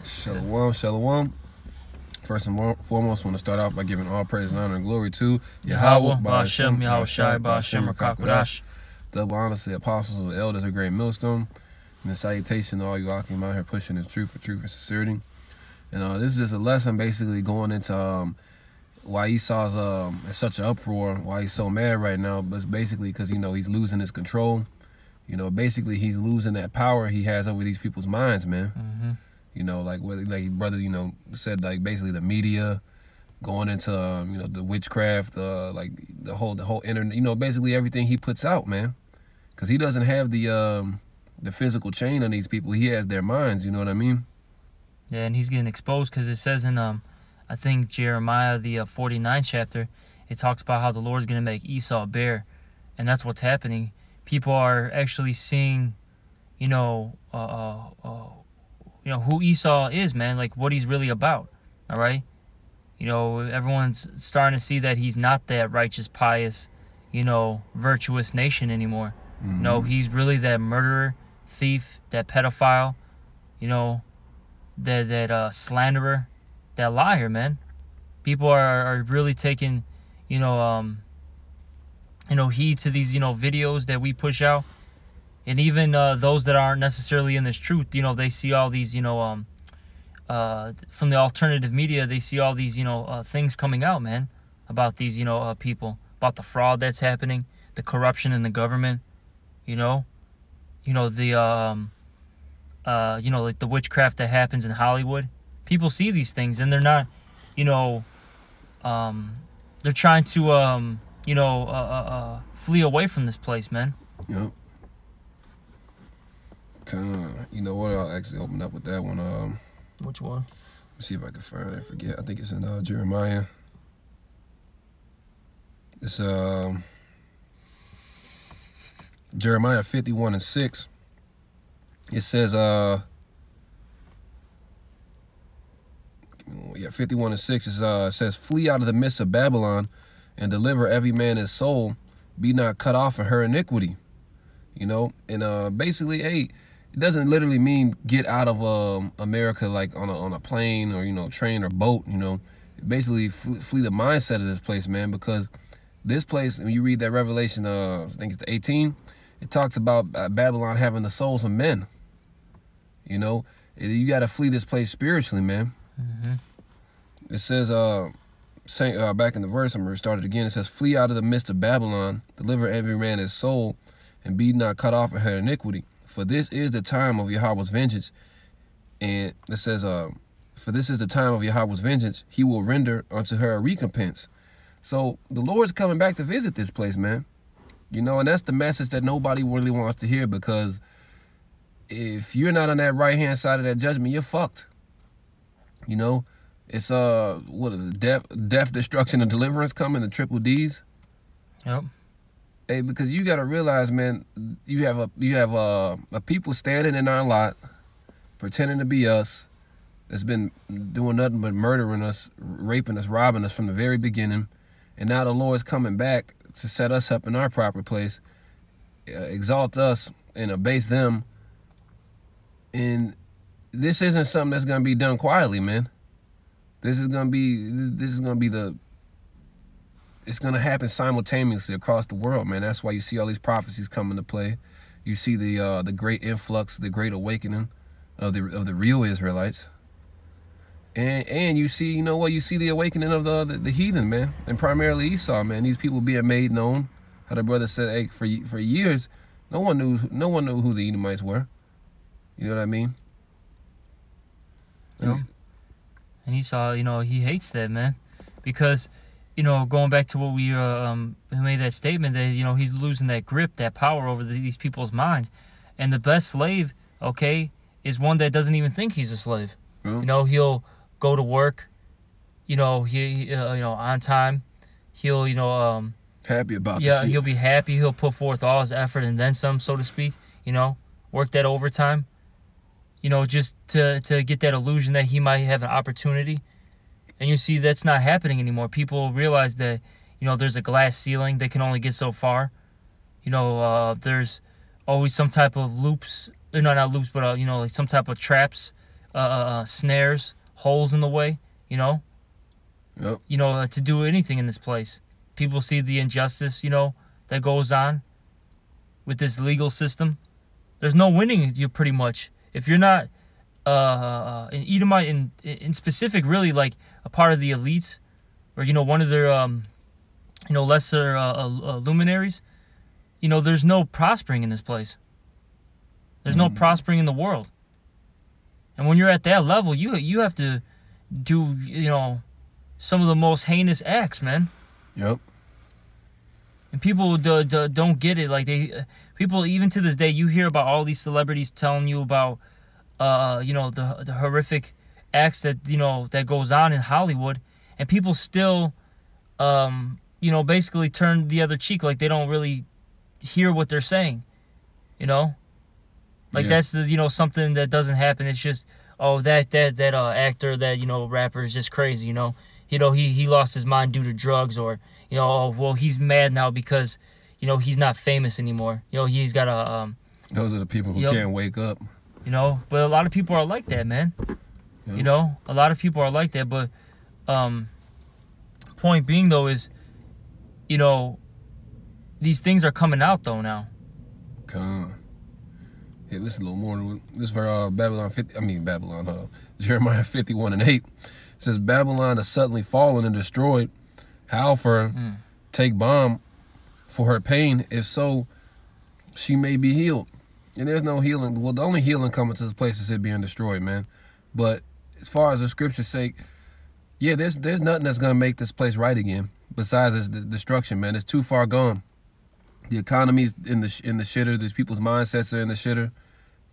Shalom, shalom. First and foremost, I want to start off by giving all praise and honor and glory to Yahweh, Ba'ashem, Yahweh Shai, Ba'ashem, Rakakwadash. Double honor to the apostles and the elders of Great Millstone. And a salutation to all you Akim out here pushing this truth for truth and sincerity. And this is just a lesson basically going into why Esau's in such an uproar, why he's so mad right now. But it's basically because, he's losing his control. Basically he's losing that power he has over these people's minds, man. Mm-hmm. Like brother, said, like, basically the media going into, the witchcraft, like the whole internet, basically everything he puts out, man. Because he doesn't have the physical chain on these people. He has their minds, you know what I mean? Yeah, and he's getting exposed because it says in, I think, Jeremiah, the 49th chapter, it talks about how the Lord's going to make Esau bare. And that's what's happening. People are actually seeing, who Esau is, man, like what he's really about, all right? Everyone's starting to see that he's not that righteous, pious, virtuous nation anymore. Mm-hmm. No, he's really that murderer, thief, that pedophile, that slanderer, that liar, man. People are really taking, heed to these, videos that we push out. And even those that aren't necessarily in this truth, they see all these, from the alternative media, they see all these, things coming out, man, about these, people, about the fraud that's happening, the corruption in the government, like the witchcraft that happens in Hollywood. People see these things and they're not, they're trying to, flee away from this place, man. Yep. You know what? I'll actually open up with that one. Which one? Let's see if I can find it. I forget. I think it's in Jeremiah. It's Jeremiah 51:6. It says 51:6. It says, "Flee out of the midst of Babylon, and deliver every man his soul. Be not cut off in her iniquity." And basically, hey, it doesn't literally mean get out of America like on a plane or train or boat. Basically flee the mindset of this place, man. Because this place, when you read that Revelation, I think it's 18, it talks about Babylon having the souls of men. You got to flee this place spiritually, man. Mm-hmm. It says, back in the verse, I'm going to start it again. It says, "Flee out of the midst of Babylon, deliver every man his soul, and be not cut off in her iniquity. For this is the time of Yahweh's vengeance." And it says, "For this is the time of Yahweh's vengeance. He will render unto her a recompense." So the Lord's coming back to visit this place, man. And that's the message that nobody really wants to hear, because if you're not on that right-hand side of that judgment, you're fucked. It's, what is it? Death, destruction, and deliverance coming, the triple D's. Yep. Hey, because you got to realize, man, you have a people standing in our lot, pretending to be us, that's been doing nothing but murdering us, raping us, robbing us from the very beginning. And now the Lord's coming back to set us up in our proper place, exalt us and abase them. And this isn't something that's going to be done quietly, man. It's going to happen simultaneously across the world, man. That's why you see all these prophecies come into play. You see the great influx, the great awakening of the real Israelites. And you see, you see the awakening of the heathen, man, and primarily Esau, man. These people being made known. How the brother said, hey, for years, no one knew who the Edomites were. You know what I mean? And Esau, he hates that, man, because, going back to what we made that statement that, he's losing that grip, that power over these people's minds. And the best slave, okay, is one that doesn't even think he's a slave. Mm-hmm. He'll go to work, on time. He'll, happy about yeah, he'll be happy. He'll put forth all his effort and then some, so to speak, work that overtime, just to get that illusion that he might have an opportunity. And you see that's not happening anymore. People realize that, there's a glass ceiling. They can only get so far. There's always some type of loops, not loops, but, like some type of traps snares, holes in the way, Yep. to do anything in this place. People see the injustice, that goes on with this legal system. There's no winning you pretty much. If you're not an Edomite in specific, really like a part of the elites, or one of their lesser luminaries, there's no prospering in this place. There's no prospering in the world. And when you're at that level, you have to do some of the most heinous acts, man. Yep. And people don't get it. Like people even to this day, you hear about all these celebrities telling you about the horrific acts that that goes on in Hollywood, and people still basically turn the other cheek, like they don't really hear what they're saying. Like that's the something that doesn't happen. It's just that actor, that rapper is just crazy. He lost his mind due to drugs, or he's mad now because he's not famous anymore. He's got a Those are the people who can't wake up. But a lot of people are like that, man. Yep. A lot of people are like that. But point being though is, these things are coming out though now. Come on. Hey, listen a little more. This for Jeremiah 51:8. It says, Babylon is suddenly fallen and destroyed. How for take balm for her pain, if so, she may be healed. And there's no healing. Well, the only healing coming to this place is it being destroyed, man. But as far as the scripture's sake, there's nothing that's gonna make this place right again besides its destruction, man. It's too far gone. The economy's in the shitter. These people's mindsets are in the shitter.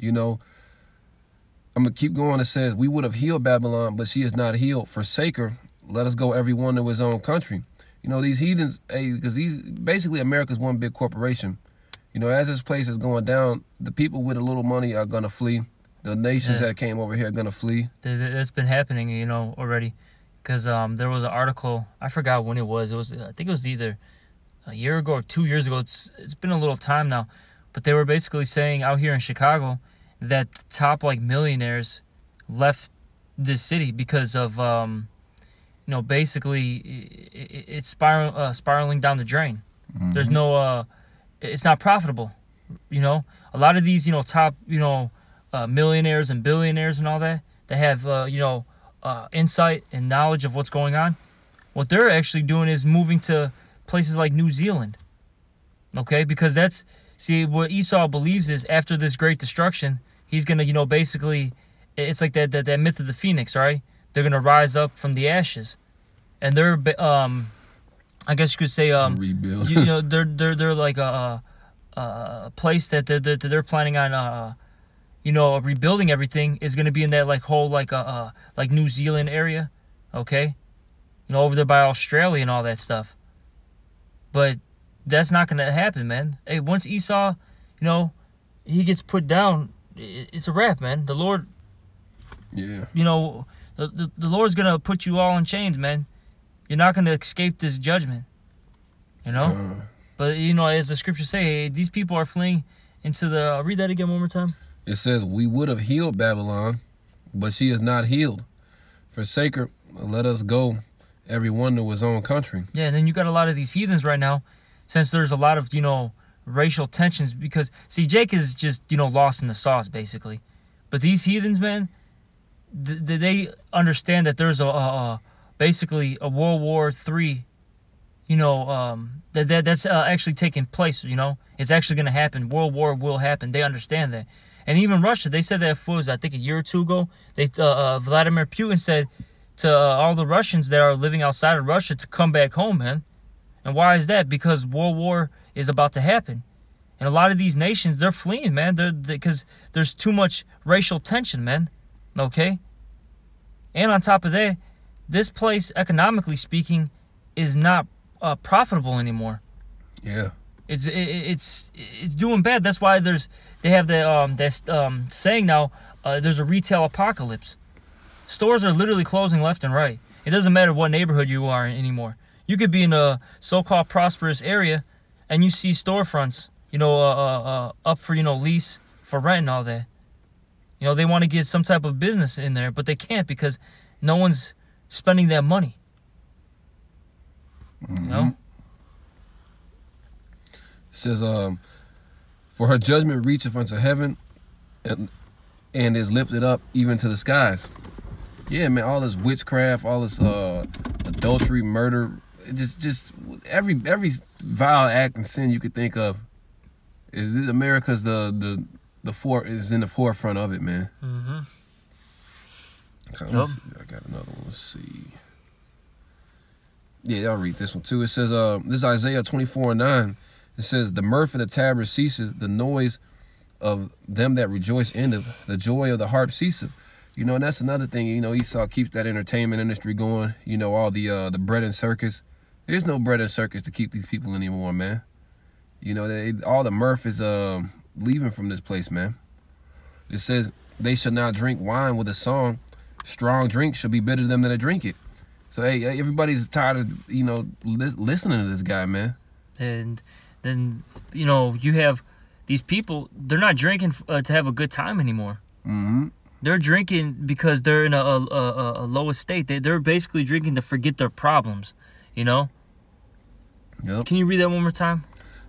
I'm going to keep going. It says, we would have healed Babylon, but she is not healed. Forsake her. Let us go every one to his own country. These heathens, because basically America's one big corporation. As this place is going down, the people with a little money are going to flee. The nations that came over here are going to flee. That's been happening, already. Because there was an article, I forgot when it was. I think it was either a year ago or 2 years ago. It's been a little time now. But they were basically saying out here in Chicago that the top millionaires left this city because of basically it's spiraling down the drain. Mm-hmm. There's no it's not profitable. A lot of these top millionaires and billionaires and all that have insight and knowledge of what's going on. What they're actually doing is moving to places like New Zealand. Okay, because what Esau believes is after this great destruction, he's gonna, basically, it's like that myth of the phoenix, right? They're gonna rise up from the ashes, and they're, I guess you could say, rebuild. they're like a place that they're planning on, rebuilding everything is gonna be in that whole New Zealand area, okay, over there by Australia and all that stuff, but that's not going to happen, man. Hey, once Esau, he gets put down, it's a wrap, man. The Lord, the Lord's going to put you all in chains, man. You're not going to escape this judgment, But, as the scriptures say, these people are fleeing into the... read that again one more time. It says, we would have healed Babylon, but she is not healed. Forsake her, let us go, every one to his own country. Yeah, and then you got a lot of these heathens right now, since there's a lot of, racial tensions, because, see, Jake is just, lost in the sauce, basically. But these heathens, man, they understand that there's basically a World War III, that's actually taking place, It's actually going to happen. World War will happen. They understand that. And even Russia, they said that, I think a year or two ago, Vladimir Putin said to all the Russians that are living outside of Russia to come back home, man. And why is that? Because World War is about to happen. And a lot of these nations, they're fleeing, man. Because there's too much racial tension, man. Okay? And on top of that, this place, economically speaking, is not profitable anymore. Yeah. It's doing bad. That's why they have that saying now, there's a retail apocalypse. Stores are literally closing left and right. It doesn't matter what neighborhood you are in anymore. You could be in a so-called prosperous area, and you see storefronts, up for lease, for rent and all that. You know, they want to get some type of business in there, but they can't because no one's spending that money. Mm-hmm. You know? It says, for her judgment reacheth unto heaven and is lifted up even to the skies. Yeah, man, all this witchcraft, all this adultery, murder, just every vile act and sin you could think of. America's is in the forefront of it, man. Mm-hmm. Okay, I got another one. Let's see. Yeah, I'll read this one too. It says, this is Isaiah 24:9. It says, the mirth of the tabret ceases, the noise of them that rejoice endeth, the joy of the harp ceaseth. You know, and that's another thing, you know, Esau keeps that entertainment industry going, you know, all the bread and circus. There's no bread and circus to keep these people anymore, man. You know, all the mirth is leaving from this place, man. It says, they shall not drink wine with a song. Strong drink shall be bitter to them that drink it. So, hey, everybody's tired of, you know, listening to this guy, man. And then, you know, you have these people, they're not drinking to have a good time anymore. Mm-hmm. They're drinking because they're in a lower state. They're basically drinking to forget their problems, you know? Yep. Can you read that one more time?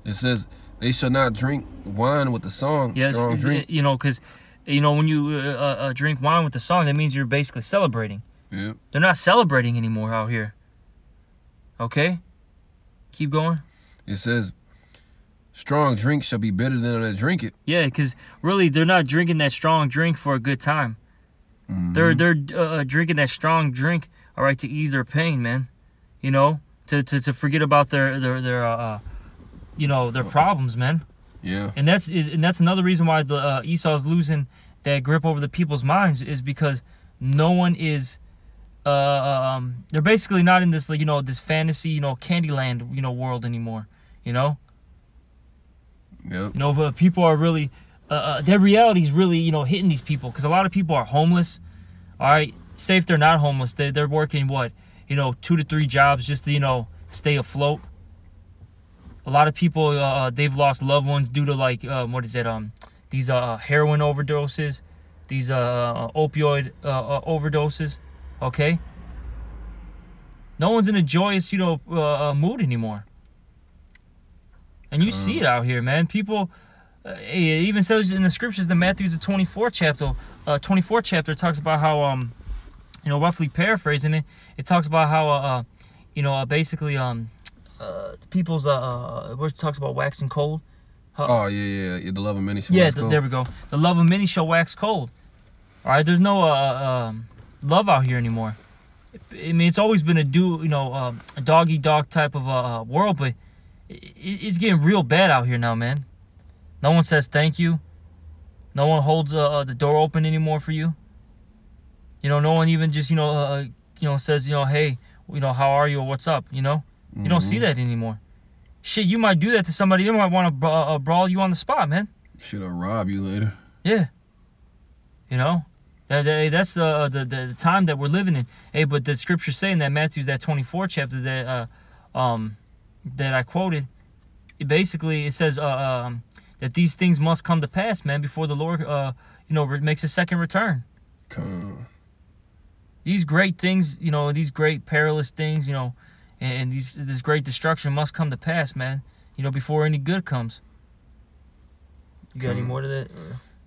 It says, they shall not drink wine with the song, yes, strong drink. You know, because, you know, when you drink wine with the song, that means you're basically celebrating. Yeah. They're not celebrating anymore out here. Okay? Keep going. It says, strong drink shall be bitter than them that drink it. Yeah, because really, they're not drinking that strong drink for a good time. Mm-hmm. They're drinking that strong drink, all right, to ease their pain, man. You know, to forget about their you know, their problems, man. Yeah. And that's another reason why the Esau's losing that grip over the people's minds is because no one is. They're basically not in this, like, you know, this fantasy, you know, Candyland, you know, world anymore. You know. Yep. You know, but people are really, their reality is really, you know, hitting these people because a lot of people are homeless. All right, say if they're not homeless, they're working what, you know, 2 to 3 jobs just to, you know, stay afloat. A lot of people, they've lost loved ones due to, like, what is it, these heroin overdoses, these opioid overdoses. Okay. No one's in a joyous, you know, mood anymore. And you see it out here, man. People, it even says in the scriptures, the Matthew the 24th chapter talks about how, you know, roughly paraphrasing it, it talks about how, you know, basically, people's, where it talks about waxing cold. Oh, yeah, the love of many shall wax cold. There we go. The love of many shall wax cold. All right, there's no love out here anymore. I mean, it's always been a dog-eat-dog type of world, but it's getting real bad out here now, man. No one says thank you. No one holds the door open anymore for you. You know, no one even just, you know, says, you know, hey, you know, how are you or what's up, you know? Mm-hmm. You don't see that anymore. Shit, you might do that to somebody. They might want to brawl you on the spot, man. Should rob you later. Yeah. You know? That's the time that we're living in. Hey, but the scripture's saying that Matthew's that 24th chapter that I quoted, it says that these things must come to pass, man, before the Lord, you know, makes a second return. These great things, you know, these great perilous things, you know, and this great destruction must come to pass, man, you know, before any good comes. You got any more to that?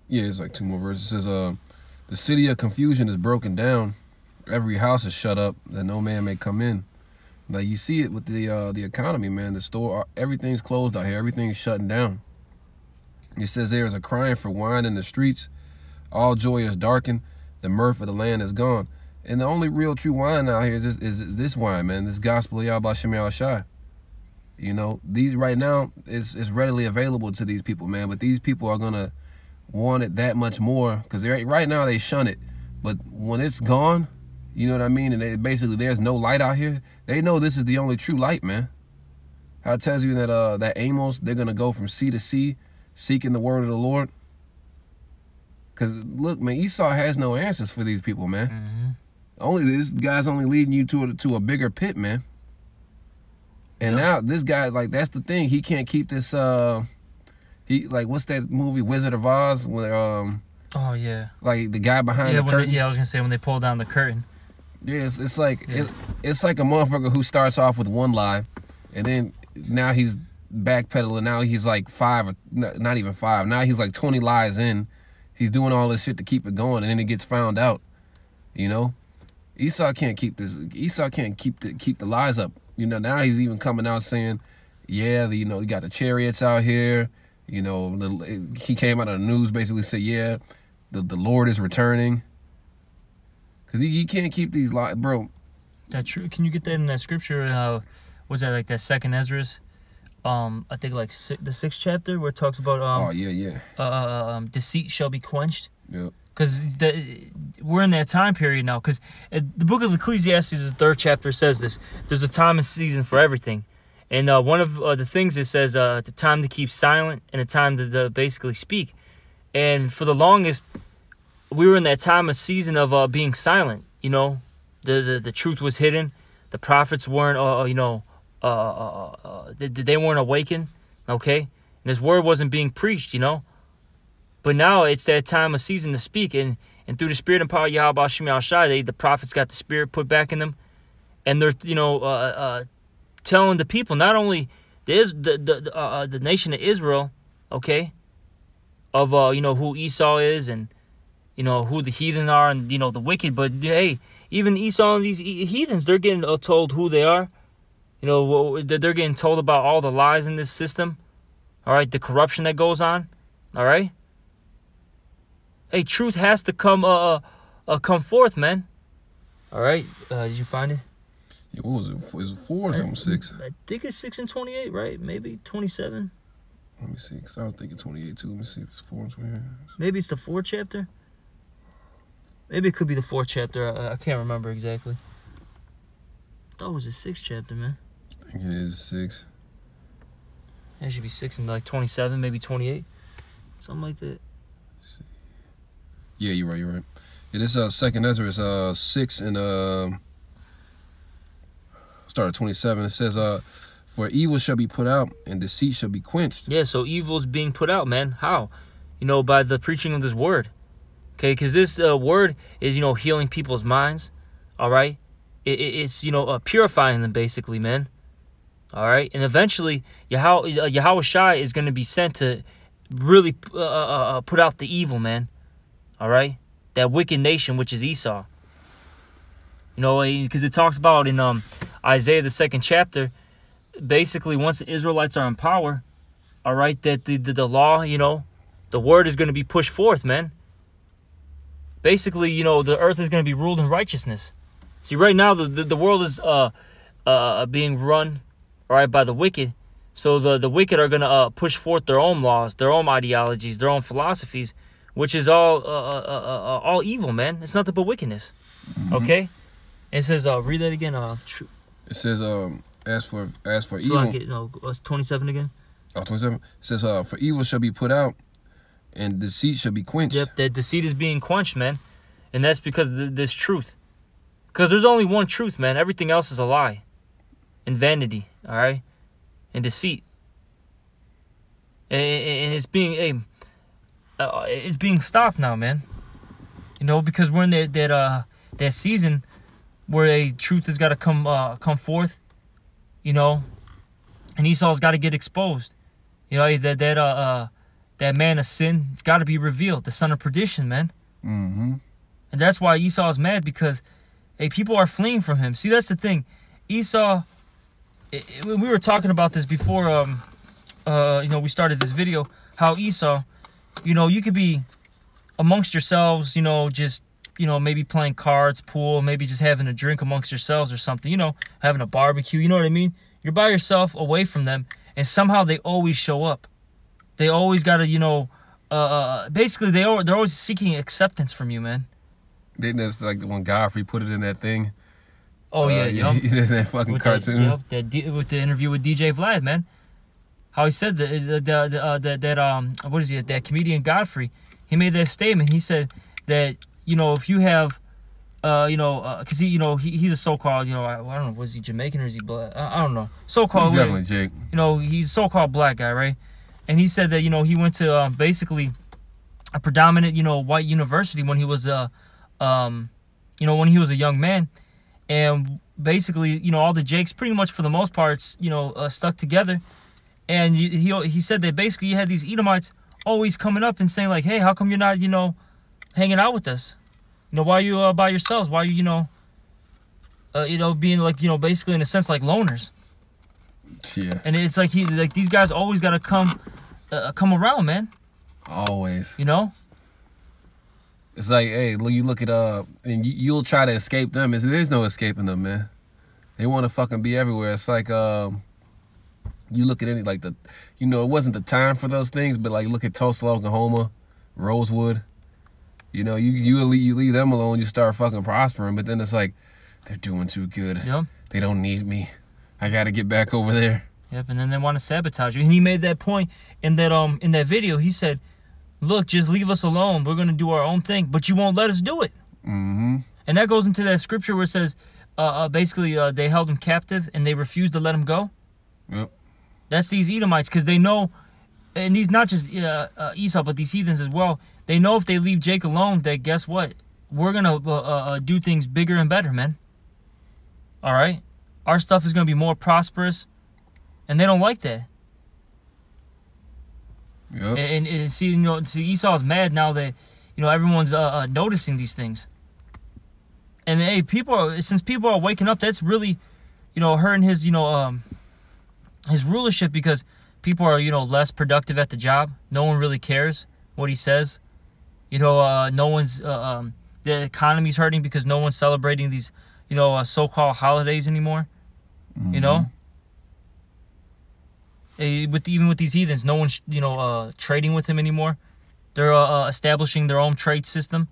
Yeah, it's like 2 more verses. It says, the city of confusion is broken down. Every house is shut up that no man may come in. Like, you see it with the economy, man. The store, everything's closed out here. Everything's shutting down. It says there is a crying for wine in the streets. All joy is darkened. The mirth of the land is gone. And the only real true wine out here is this wine, man. This gospel of Yahweh Shem Yahushai. You know, these right now is readily available to these people, man. But these people are gonna want it that much more because right now they shun it. But when it's gone, you know what I mean? And basically there's no light out here. They know this is the only true light, man. How it tells you that Amos, they're gonna go from sea to sea, seeking the word of the Lord. Because look, man, Esau has no answers for these people, man. Mm-hmm. This guy's only leading you to a bigger pit, man. And now this guy, like, that's the thing. He can't keep this. He, like, what's that movie, Wizard of Oz, where Oh yeah. Like the guy behind the curtain. I was gonna say when they pull down the curtain. Yeah, it's like it's like a motherfucker who starts off with one lie, and then now he's backpedaling. Now he's like not even 5. Now he's like 20 lies in. He's doing all this shit to keep it going, and then it gets found out. You know, Esau can't keep this. Esau can't keep the lies up. You know, now he's even coming out saying, yeah, you got the chariots out here. You know, he came out of the news basically said, yeah, the Lord is returning. Because he can't keep these lies, bro. That's true. Can you get that in that scripture? Was that like that 2nd Ezra's? I think like the 6th chapter where it talks about deceit shall be quenched. Yep. Because we're in that time period now. Because the book of Ecclesiastes, the 3rd chapter, says this. There's a time and season for everything. And one of the things it says, the time to keep silent and the time to basically speak. And for the longest, we were in that time and season of being silent. You know, the truth was hidden. The prophets weren't, they weren't awakened. Okay? And this word wasn't being preached, you know. But now it's that time of season to speak. And through the spirit and power of Yahweh Shem Shai, the prophets got the spirit put back in them. And they're, telling the people, not only the nation of Israel, okay, of who Esau is and who the heathen are and the wicked, but hey, even Esau and these heathens, they're getting told who they are. They're getting told about all the lies in this system. All right, the corruption that goes on. All right. Hey, truth has to come forth, man. All right. Did you find it? Yeah, what was it? Is it 4 or 6? I think it's 6 and 28, right? Maybe 27. Let me see, because I was thinking 28 too. Let me see if it's 4 and 28. Maybe it's the 4th chapter. Maybe it could be the 4th chapter. I can't remember exactly. I thought it was the 6th chapter, man. I think it is 6. It should be 6 and like 27, maybe 28. Something like that. Yeah, you're right. Yeah, this 2nd Ezra is 6 and start at 27. It says, for evil shall be put out and deceit shall be quenched. Yeah, so evil is being put out, man. How? By the preaching of this word. Okay, because this word is, healing people's minds. All right? It's, purifying them, basically, man. All right? And eventually, Yahweh Shai is going to be sent to really put out the evil, man. All right? That wicked nation, which is Esau. Because it talks about in Isaiah, the 2nd chapter, basically once the Israelites are in power, all right, that the law, the word is going to be pushed forth, man. Basically, the earth is going to be ruled in righteousness. See, right now, the world is being run, all right, by the wicked. So the wicked are going to push forth their own laws, their own ideologies, their own philosophies, which is all evil, man. It's nothing but wickedness. Mm-hmm. Okay? It says, read that again. It says, as for so evil. 27 again. Oh, 27. It says, for evil shall be put out, and deceit shall be quenched. Yep, that deceit is being quenched, man, and that's because of this truth. Because there's only one truth, man. Everything else is a lie, and vanity. All right, and deceit, and it's being it's being stopped now, man. Because we're in that season where a truth has got to come forth, and Esau's got to get exposed. That man of sin, it's got to be revealed. The son of perdition, man. Mm-hmm. And that's why Esau's mad, because people are fleeing from him. See, that's the thing. Esau, we were talking about this before, we started this video, how Esau, you could be amongst yourselves, just, maybe playing cards, pool, maybe just having a drink amongst yourselves or something, having a barbecue, you know what I mean? You're by yourself, away from them, and somehow they always show up. They always got to, basically they're always seeking acceptance from you, man. That's like when Godfrey put it in that thing. Oh, yeah. That fucking with cartoon. With the interview with DJ Vlad, man. How he said that comedian Godfrey, he made that statement. He said that, if you have, because he's a so-called, I don't know, was he Jamaican or is he black? I don't know. So-called. Definitely Jake. He's a so-called black guy, right? And he said that, he went to basically a predominant, white university when he was when he was a young man. And basically, all the Jakes, pretty much for the most part, stuck together. And he said that basically you had these Edomites always coming up and saying like, hey, how come you're not, hanging out with us? Why are you by yourselves? Why are you, being like, basically in a sense like loners? Yeah. And it's like these guys always gotta come around, man. Always. It's like, hey, you look at and you'll try to escape them. There's no escaping them, man. They want to fucking be everywhere. It's like you look at any like it wasn't the time for those things, but like look at Tulsa, Oklahoma, Rosewood. You leave them alone, you start fucking prospering. But then it's like they're doing too good. Yep. They don't need me. I got to get back over there. Yep. And then they want to sabotage you. And he made that point in that video. He said, look, just leave us alone. We're going to do our own thing, but you won't let us do it. Mm-hmm. And that goes into that scripture where it says, basically, they held him captive and they refused to let him go. Yep. That's these Edomites, because they know, and these not just Esau, but these heathens as well. They know if they leave Jake alone, that guess what? We're going to do things bigger and better, man. All right? Our stuff is going to be more prosperous, and they don't like that. Yep. And see Esau's mad now that everyone's noticing these things. And hey, since people are waking up, that's really hurting his his rulership, because people are less productive at the job. No one really cares what he says. No one's the economy's hurting because no one's celebrating these so-called holidays anymore. Mm-hmm. Even with these heathens, no one's trading with him anymore. They're establishing their own trade system.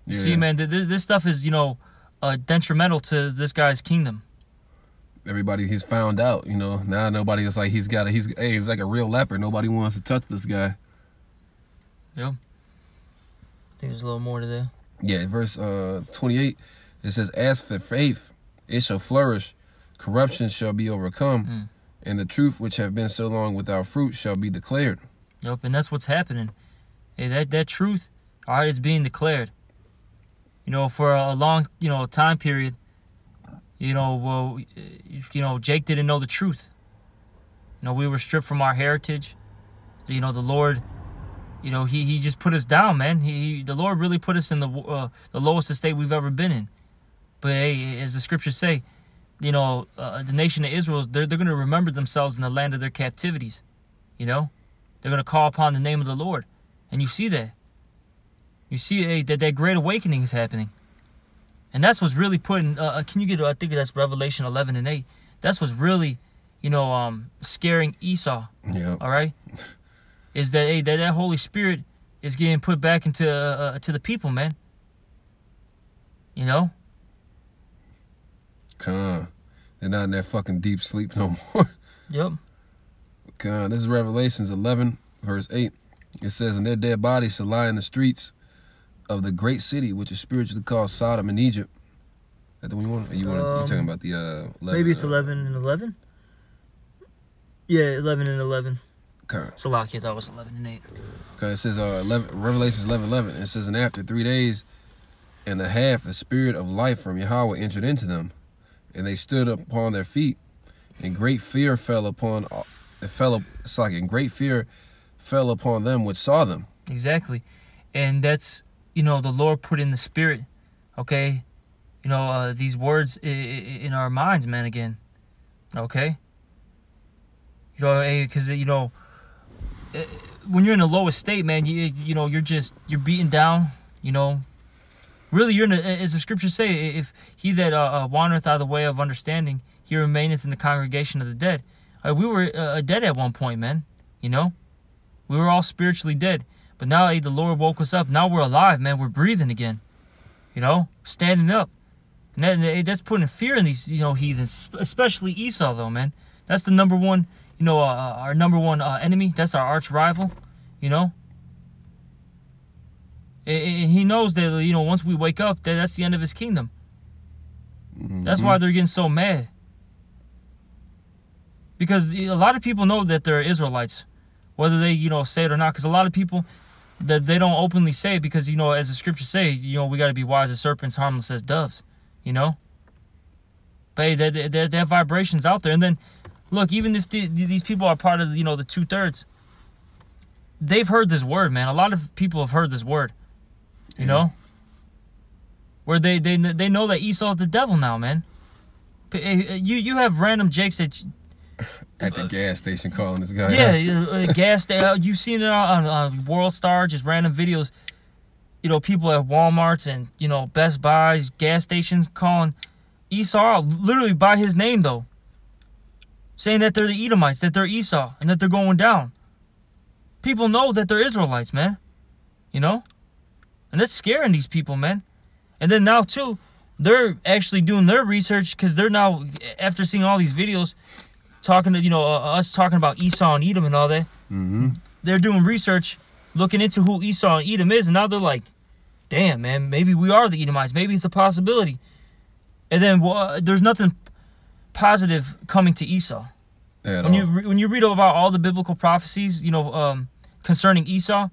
Yeah. See, man, this stuff is detrimental to this guy's kingdom. Everybody, he's found out. Now nobody is like he's like a real leper. Nobody wants to touch this guy. Yep. I think there's a little more to that. Yeah, verse 28, it says, "As for faith, it shall flourish; corruption shall be overcome, and the truth which have been so long without fruit shall be declared." Yep, and that's what's happening. Hey, that truth, all right, it's being declared. For a long, time period, Jake didn't know the truth. We were stripped from our heritage. The Lord, he just put us down, man. The Lord really put us in the lowest estate we've ever been in. But hey, as the scriptures say, the nation of Israel, they're going to remember themselves in the land of their captivities. They're going to call upon the name of the Lord. And you see that. You see that great awakening is happening. And that's what's really putting, can you get, I think that's Revelation 11 and 8. That's what's really, scaring Esau. Yeah. All right? Is that, that Holy Spirit is getting put back into to the people, man. They're not in that fucking deep sleep no more. Yep. This is Revelations 11, verse 8. It says, "And their dead bodies shall lie in the streets of the great city, which is spiritually called Sodom and Egypt." Is that the one you want? You talking about the 11? Maybe it's 11 and 11? Yeah, 11 and 11. Okay. Salaki, I thought it was 11 and 8. Okay, it says Revelations 11:11. It says, "And after 3 days and a half, the spirit of life from Yahweh entered into them, and they stood upon their feet, and great fear fell upon them which saw them." Exactly. And that's, the Lord put in the spirit, okay? These words in our minds, man, again. Okay? Because, when you're in the lowest state, man, you're beaten down, Really, you're as the scriptures say, if he that wandereth out of the way of understanding, he remaineth in the congregation of the dead. We were dead at one point, man. We were all spiritually dead. But now the Lord woke us up. Now we're alive, man. We're breathing again. Standing up. And that's putting fear in these, heathens, especially Esau, though, man. That's the number one, our number one enemy. That's our arch rival, And he knows that, once we wake up, that's the end of his kingdom. Mm-hmm. That's why they're getting so mad. Because a lot of people know that they're Israelites, whether they, say it or not. Because a lot of people, that they don't openly say because, you know, as the scriptures say, you know, we got to be wise as serpents, harmless as doves, you know. But hey, that vibration's out there. And then, look, even if these people are part of, you know, the 2/3, they've heard this word, man. A lot of people have heard this word, you know, where they know that Esau's the devil now, man. You have random jakes that at the gas station calling this guy. Yeah, gas station. You've seen it on World Star, just random videos. You know, people at Walmarts and, you know, Best Buys, gas stations calling Esau literally by his name, though. Saying that they're the Edomites, that they're Esau, and that they're going down. People know that they're Israelites, man. You know? And that's scaring these people, man. And then now, too, they're actually doing their research because they're now, after seeing all these videos, talking to, you know, us talking about Esau and Edom and all that. Mm-hmm. They're doing research, looking into who Esau and Edom is, and now they're like, damn, man, maybe we are the Edomites. Maybe it's a possibility. And then there's nothing positive coming to Esau. When you read about all the biblical prophecies, you know, concerning Esau,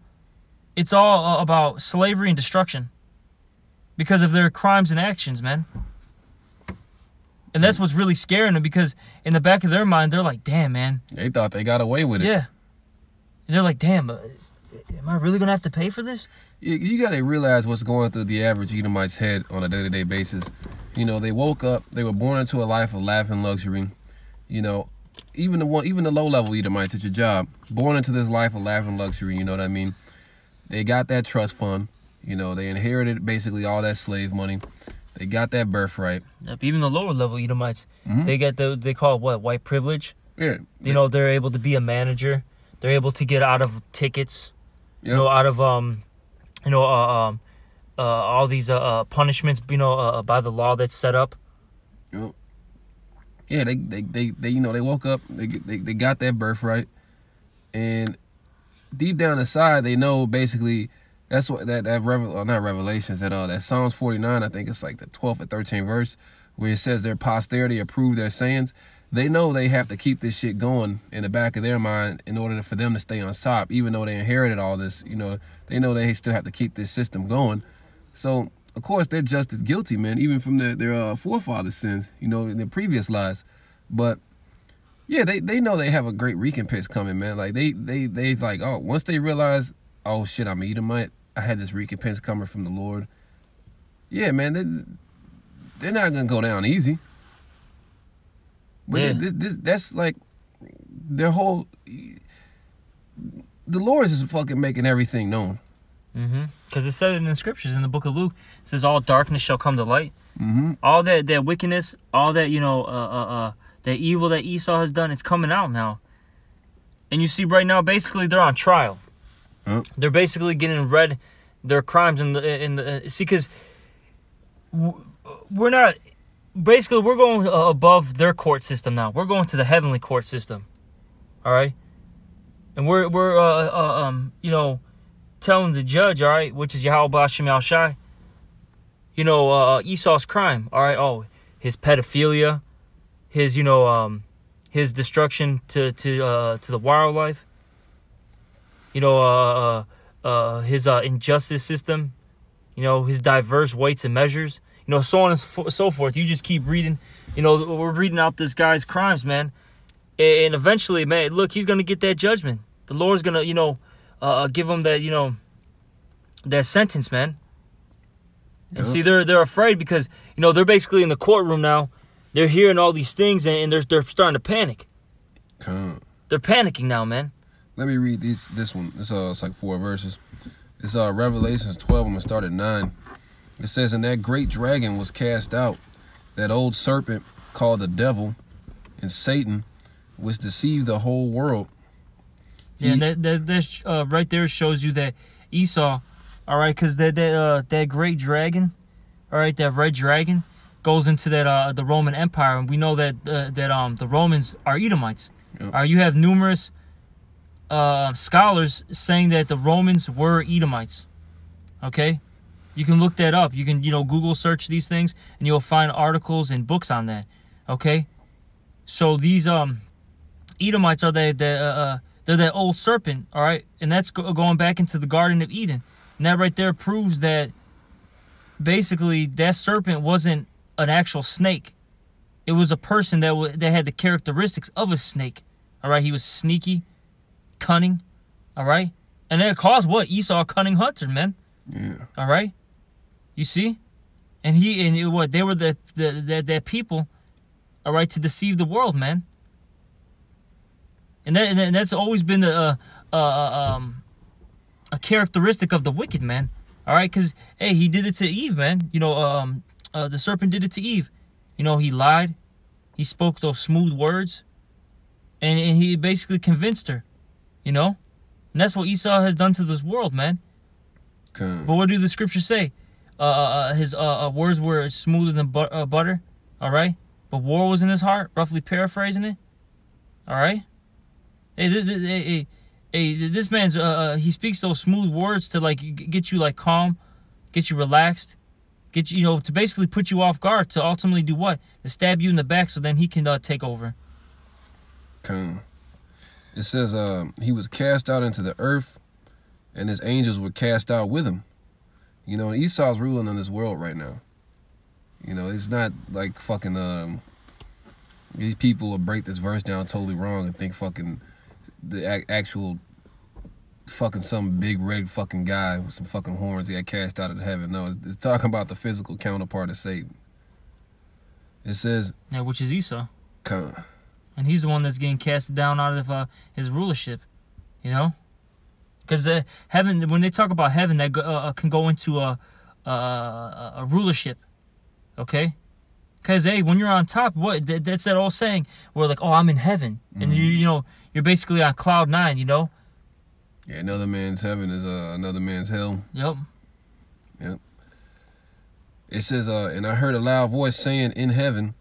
it's all about slavery and destruction because of their crimes and actions, man. And that's what's really scaring them, because in the back of their mind, they're like, damn, man. They thought they got away with it. Yeah. And they're like, damn, am I really going to have to pay for this? You got to realize what's going through the average Edomite's head on a day-to-day basis. You know, they woke up, they were born into a life of lavish luxury. You know, even the low-level Edomites at your job, born into this life of lavish luxury, you know what I mean? They got that trust fund. You know, they inherited basically all that slave money. They got that birthright. Even the lower level Edomites, Mm-hmm. they call it what, white privilege? Yeah. You know, they're able to be a manager. They're able to get out of tickets. Yep. You know, out of all these punishments. You know, by the law that's set up. Yep. Yeah, they you know, they woke up. They got that birthright, and deep down inside, they know basically. That's what not Revelations that Psalms 49, I think it's like the 12th or 13th verse, where it says their posterity approve their sayings. They know they have to keep this shit going in the back of their mind in order for them to stay on top, even though they inherited all this. You know, they know they still have to keep this system going. So of course they're just as guilty, man, even from their forefathers' sins, you know, in their previous lives. But yeah, they know they have a great recompense coming, man. Like they like, oh, once they realize, oh shit, I'm an Edomite, I had this recompense coming from the Lord. Yeah, man, they're not gonna go down easy. But yeah. That's like their whole. The Lord is just fucking making everything known. Mm-hmm. Because it said in the scriptures in the book of Luke, it says all darkness shall come to light. Mm-hmm. All that wickedness, all that, you know, that evil that Esau has done, it's coming out now. And you see right now, basically they're on trial. They're basically getting read their crimes in the see, because we're not, basically we're going above their court system now. We're going to the heavenly court system. All right, and we're you know, telling the judge, all right, which is Yahweh B'Shem Yahweh Shai, you know, Esau's crime, all right, oh, his pedophilia, his, you know, his destruction to the wildlife. You know, his injustice system, you know, his diverse weights and measures, you know, so on and so forth. You just keep reading, you know, we're reading out this guy's crimes, man. And eventually, man, look, he's going to get that judgment. The Lord's going to, you know, give him that, you know, that sentence, man. And see, they're afraid because, you know, they're basically in the courtroom now. They're hearing all these things and they're starting to panic. They're panicking now, man. Let me read this one. It's like 4 verses. It's Revelations 12. I'm going to start at 9. It says, and that great dragon was cast out, that old serpent called the devil and Satan, which deceived the whole world. Yeah, and that right there shows you that Esau, all right, because that great dragon, all right, that red dragon goes into that the Roman Empire, and we know that the Romans are Edomites. Yep. You have numerous scholars saying that the Romans were Edomites. Okay, you can look that up. You can, you know, Google search these things, and you'll find articles and books on that. Okay, so these Edomites are the They're that old serpent, all right? And that's going back into the Garden of Eden. And that right there proves that basically that serpent wasn't an actual snake. It was a person that had the characteristics of a snake, all right? He was sneaky, cunning, all right? And that caused what? Esau, a cunning hunter, man. Yeah. All right? You see? And they were that people, all right, to deceive the world, man. And that's always been a characteristic of the wicked, man. All right, because hey, he did it to Eve, man. The serpent did it to Eve. He lied, he spoke those smooth words, and he basically convinced her. And that's what Esau has done to this world, man. Okay. But what do the scriptures say? His words were smoother than butter. All right, but war was in his heart. Roughly paraphrasing it. All right. Hey, this man's he speaks those smooth words to like get you like calm, get you relaxed, get you to basically put you off guard, to ultimately do what? To stab you in the back so then he can take over. Okay. It says he was cast out into the earth, and his angels were cast out with him. Esau's ruling in this world right now. It's not like fucking these people will break this verse down totally wrong and think fucking the actual fucking some big red fucking guy with some fucking horns got cast out of heaven. No, it's talking about the physical counterpart of Satan. It says, yeah, which is Esau, and he's the one that's getting cast down out of his rulership. Because heaven, when they talk about heaven, that can go into a rulership. Okay. Because hey, when you're on top, that's that old saying where like, oh, I'm in heaven, and you're basically on cloud 9. Yeah, another man's heaven is another man's hell. Yep. It says, and I heard a loud voice saying in heaven,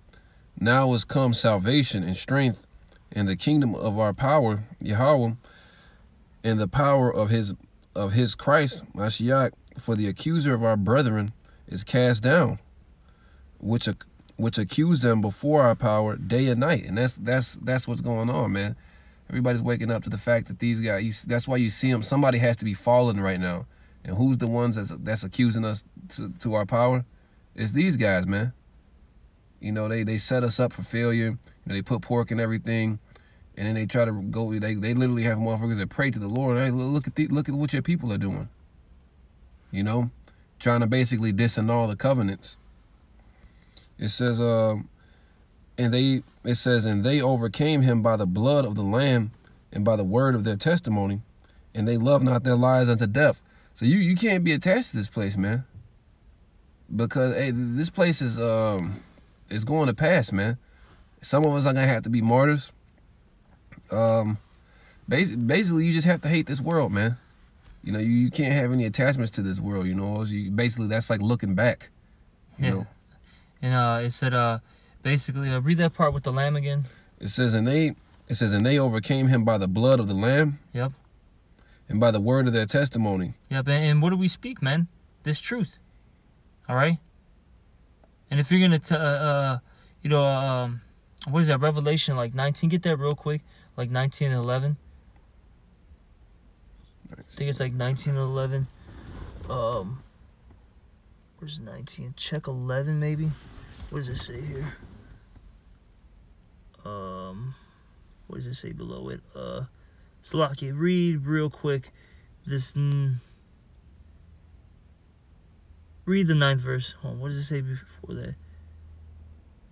now is come salvation and strength, and the kingdom of our power, Yahweh, and the power of his Christ, Mashiach, for the accuser of our brethren is cast down, which accuse them before our power day and night. And that's what's going on, man. Everybody's waking up to the fact that these guys, that's why you see them. Somebody has to be falling right now. And who's the ones that's accusing us to our power? It's these guys, man. They set us up for failure. They put pork in everything. And then they try to go, they literally have motherfuckers that pray to the Lord. Hey, look at what your people are doing. Trying to basically disannul the covenants. It says, and they overcame him by the blood of the Lamb and by the word of their testimony, and they love not their lives unto death. So you can't be attached to this place, man. Because hey, this place is going to pass, man. Some of us are gonna have to be martyrs. Basically, you just have to hate this world, man. You can't have any attachments to this world. Basically that's like looking back. You know. And it said basically read that part with the lamb again. It says and they overcame him by the blood of the Lamb. Yep. And by the word of their testimony. Yep. And what do we speak, man? This truth. All right. And if you're gonna what is that, Revelation like 19? Get that real quick. Like 19 and 11. I think it's like 19 and 11. Where's 19? Check 11 maybe. What does it say here? What does it say below it? Slaki, read real quick this. Read the 9th verse. Hold on, what does it say before that?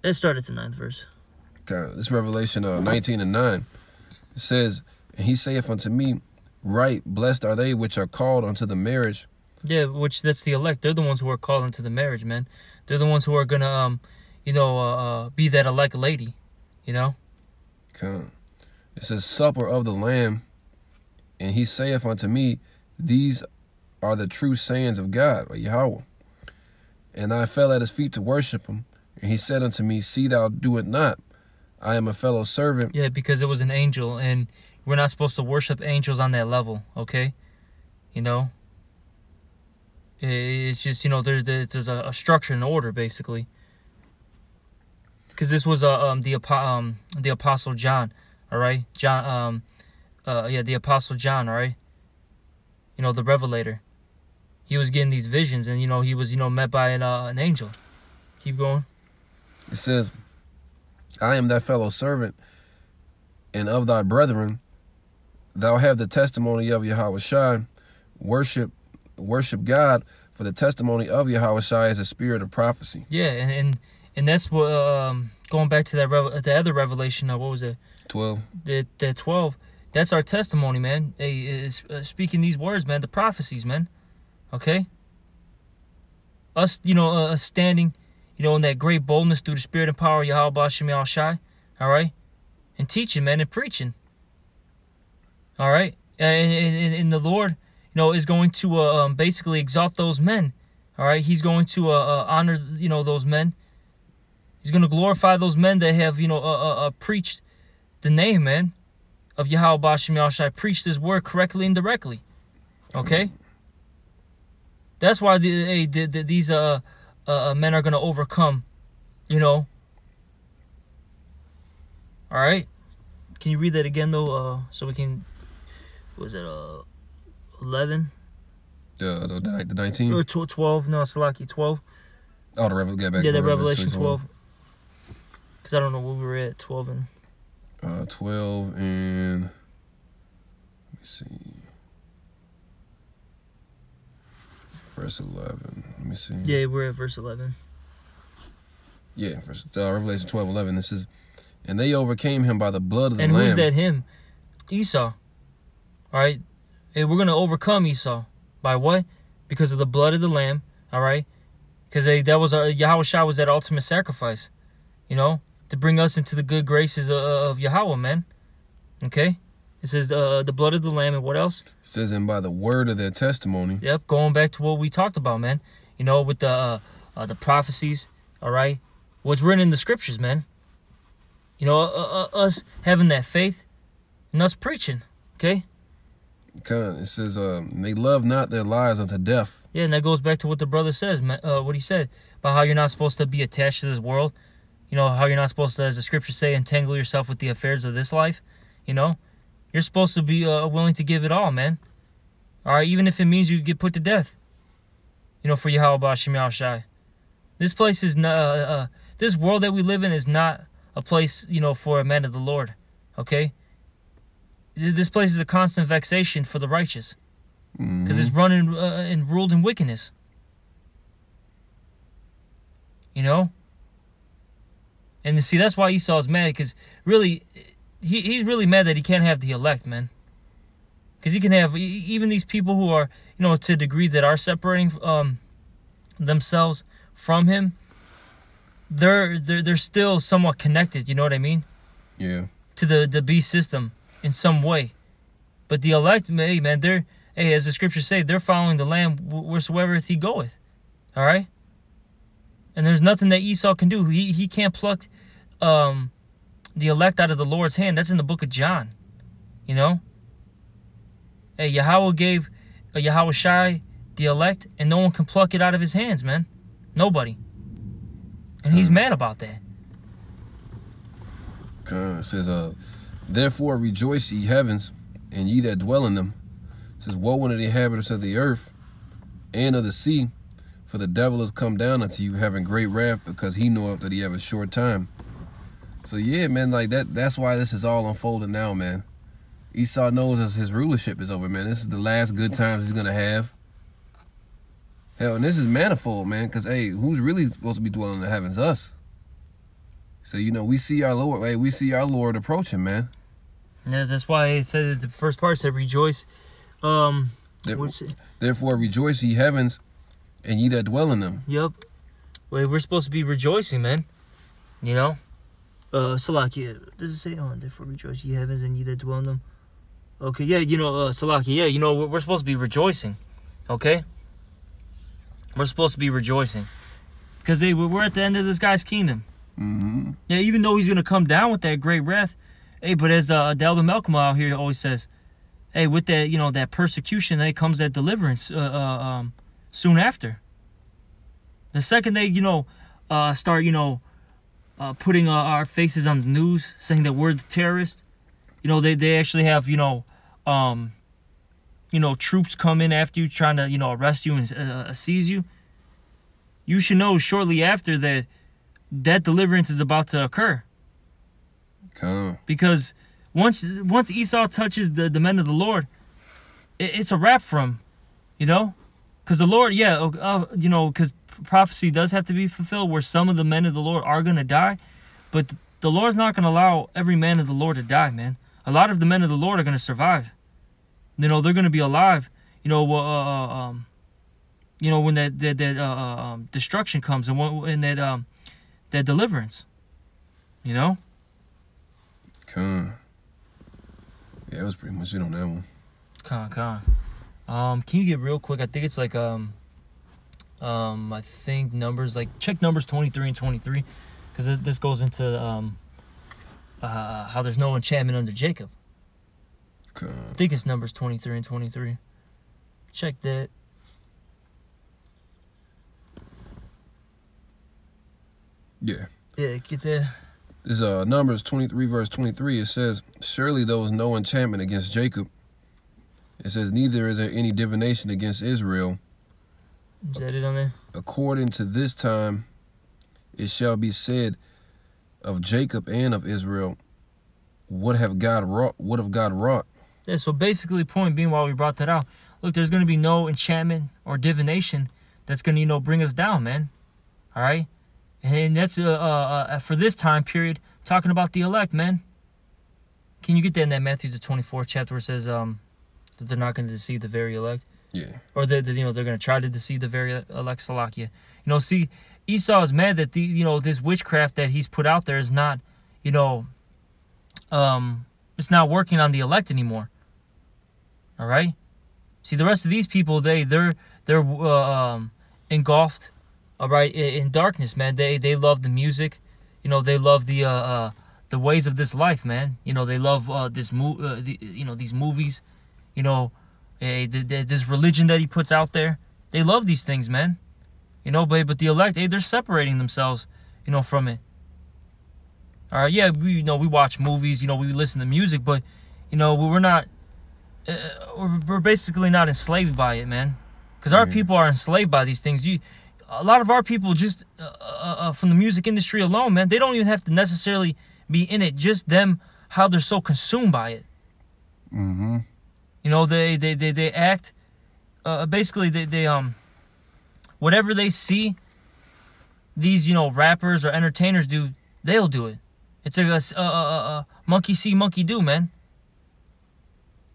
Let's start at the 9th verse. Okay, this Revelation 19 and 9. It says, and he saith unto me, right, blessed are they which are called unto the marriage. Yeah, which that's the elect. They're the ones who are called into the marriage, man. They're the ones who are gonna be that elect lady, Okay. It says, supper of the Lamb, and he saith unto me, these are the true sayings of God, or Yahweh. And I fell at his feet to worship him, and he said unto me, see thou do it not. I am a fellow servant. Yeah, because it was an angel, and we're not supposed to worship angels on that level, okay? It's just, there's a structure and order, basically. Because this was the Apostle John, all right? John, the Apostle John, right? You know, the Revelator. He was getting these visions, and, you know, he was, you know, met by an angel. Keep going. It says, I am thy fellow servant, and of thy brethren, thou have the testimony of Yahushua. Worship God, for the testimony of Yahushua is a spirit of prophecy. Yeah, and that's what, going back to the other revelation, what was it? 12. The 12. That's our testimony, man. Hey, speaking these words, man, the prophecies, man. Okay? Us, you know, standing, you know, in that great boldness through the spirit and power of Yahweh Bashim Yahushai, all right? And teaching, man, and preaching. All right? And the Lord, you know, is going to basically exalt those men. All right? He's going to honor, you know, those men. He's going to glorify those men that have, you know, preached the name, man, of Yahweh Bashim Yahushai, preached his word correctly and directly. Okay? That's why these men are going to overcome, you know. All right? Can you read that again, though, so we can, what was it, 11? The 19? Or 12, no, Salaki, 12. Oh, get back. Yeah, the Revelation 12. Because I don't know where we were at, 12 and... 12 and... Let me see. Verse 11. Let me see. Yeah, we're at verse 11. Yeah, Revelation 12:11. This is, and they overcame him by the blood of the Lamb. And who's that him? Esau. All right? Hey, we're going to overcome Esau. By what? Because of the blood of the Lamb. All right? Because that was Yahushua was that ultimate sacrifice. You know? To bring us into the good graces of Yahweh, man. Okay? It says the blood of the Lamb, and what else? It says, and by the word of their testimony. Yep, going back to what we talked about, man. You know, with the prophecies, all right? What's written in the scriptures, man. You know, us having that faith and us preaching, okay? It says, they love not their lives unto death. Yeah, and that goes back to what the brother says, man, what he said, about how you're not supposed to be attached to this world. You know, how you're not supposed to, as the scriptures say, entangle yourself with the affairs of this life. You know, you're supposed to be willing to give it all, man. All right, even if it means you get put to death. You know, for Yahweh Bashim Yahushai. This place is not, this world that we live in is not a place, you know, for a man of the Lord. Okay? This place is a constant vexation for the righteous. Because it's running and ruled in wickedness. You know? And see, that's why Esau's mad, because really, he's really mad that he can't have the elect, man. Because he can have, even these people who are, you know, to a degree that are separating themselves from him, they're still somewhat connected, you know what I mean? Yeah. To the beast system in some way. But the elect, hey, man, as the scriptures say, they're following the Lamb wheresoever he goeth. All right? And there's nothing that Esau can do. He can't pluck the elect out of the Lord's hand. That's in the book of John. You know? Hey, Yahweh gave Yahushai the elect, and no one can pluck it out of his hands, man. Nobody. And he's mad about that. It says, therefore rejoice, ye heavens, and ye that dwell in them. It says, woe unto the inhabitants of the earth and of the sea, for the devil is come down unto you, having great wrath, because he knoweth that he have a short time. So yeah, man, like that's why this is all unfolding now, man. Esau knows his rulership is over, man. This is the last good times he's gonna have. Hell, and this is manifold, man, because hey, who's really supposed to be dwelling in the heavens? Us. So, you know, we see our Lord, hey, we see our Lord approaching, man. Yeah, that's why it said the first part said rejoice. Therefore rejoice, ye heavens, and ye that dwell in them. Yep. Well, we're supposed to be rejoicing, man. You know? Salakia, does it say, therefore rejoice, ye heavens, and ye that dwell in them? Okay, yeah, you know, Salakia, yeah, you know, we're supposed to be rejoicing. Okay? We're supposed to be rejoicing. Because we're at the end of this guy's kingdom. Mm-hmm. Yeah, even though he's going to come down with that great wrath. Hey, but as the elder Malcolm out here always says, hey, with that, you know, that persecution, then comes that deliverance soon after. The second they, you know, start, you know, putting our faces on the news, saying that we're the terrorists, you know, they actually have, you know, troops come in after you trying to, arrest you and seize you, you should know shortly after that deliverance is about to occur. Because once Esau touches the men of the Lord, it's a wrap for him, because the Lord, because prophecy does have to be fulfilled where some of the men of the Lord are going to die, but the Lord's not going to allow every man of the Lord to die, man. A lot of the men of the Lord are going to survive. They're going to be alive, when that destruction comes and that deliverance, Yeah, it was pretty much it on that one. Can you get real quick? I think it's like I think numbers, like check Numbers 23 and 23, because this goes into how there's no enchantment under Jacob. I think it's Numbers 23 and 23. Check that. Yeah, get there. This Numbers 23 verse 23. It says, "Surely there was no enchantment against Jacob." It says, "Neither is there any divination against Israel. Is that it on there? According to this time, it shall be said of Jacob and of Israel, what have God wrought? What have God wrought?" Yeah. So basically, point being, while we brought that out, look, there's going to be no enchantment or divination that's going to bring us down, man. All right, and that's for this time period, talking about the elect, man. Can you get that in that Matthew the 24th chapter where it says that they're not going to deceive the very elect? Yeah. Or they're going to try to deceive the very elect, Salakia. See, Esau is mad that this witchcraft that he's put out there is not, it's not working on the elect anymore. All right. See, the rest of these people, they're engulfed, all right, in darkness, man. They love the music, they love the ways of this life, man. They love these movies, this religion that he puts out there. They love these things, man. But the elect, they're separating themselves, from it. All right, yeah, we watch movies, we listen to music, but we're not, we're basically not enslaved by it, man. Because our people are enslaved by these things. A lot of our people just from the music industry alone, man, they don't even have to necessarily be in it. Just them, how they're so consumed by it. Mm-hmm. They act. Basically, they whatever they see these rappers or entertainers do, they'll do it. It's a monkey see, monkey do, man.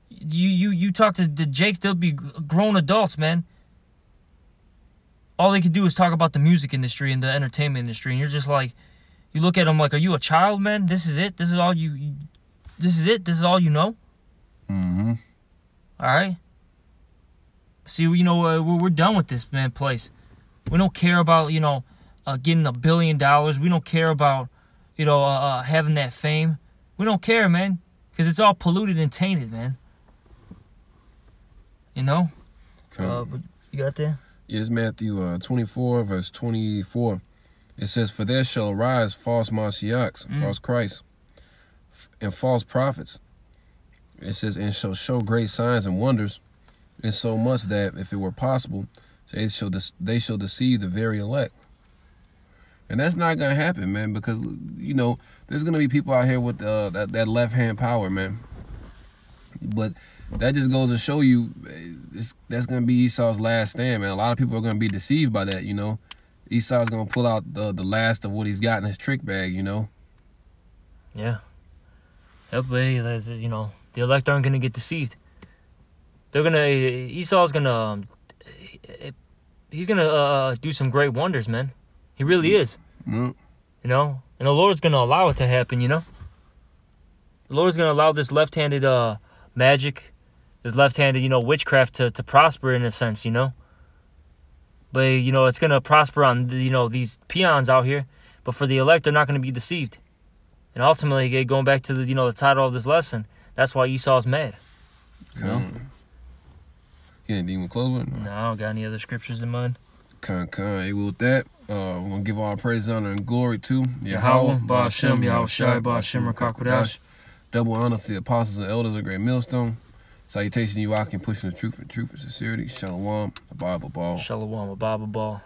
You talk to the Jakes, they'll be grown adults, man. All they can do is talk about the music industry and the entertainment industry, and you're just like, you look at them like, are you a child, man? This is it. This is all you. This is it. This is all you know. Mm-hmm. All right. See, we're done with this, man. Place. We don't care about getting $1 billion. We don't care about having that fame. We don't care, man, because it's all polluted and tainted, man. But you got there? Yes, Matthew 24 verse 24. It says, "For there shall arise false Messiahs, false Christs, and false prophets." It says, "And shall show great signs and wonders, and so much that, if it were possible, they shall deceive the very elect." And that's not gonna happen, man, because there's gonna be people out here with that left hand power, man. But that just goes to show you, that's gonna be Esau's last stand, man. A lot of people are gonna be deceived by that, Esau's gonna pull out the last of what he's got in his trick bag, Yeah. But the elect aren't gonna get deceived. Esau's gonna he's gonna do some great wonders, man. He really is. Mm. And the Lord's gonna allow it to happen. The Lord's gonna allow this left-handed magic, this left-handed witchcraft to prosper in a sense. But it's gonna prosper on these peons out here. But for the elect, they're not gonna be deceived. And ultimately, going back to the title of this lesson, that's why Esau's mad. You ain't even close with it? No, I don't got any other scriptures in mind. Hey, with that, we're going to give all praise, honor, and glory to Yahweh, Ba'ashem, Yahushai, Ba'ashem, Rakakwadash. Double honors to the apostles and elders of Great Millstone. Salutation, you walking, pushing the truth and sincerity. Shalom, a Bible ball. Shalom, a Bible ball.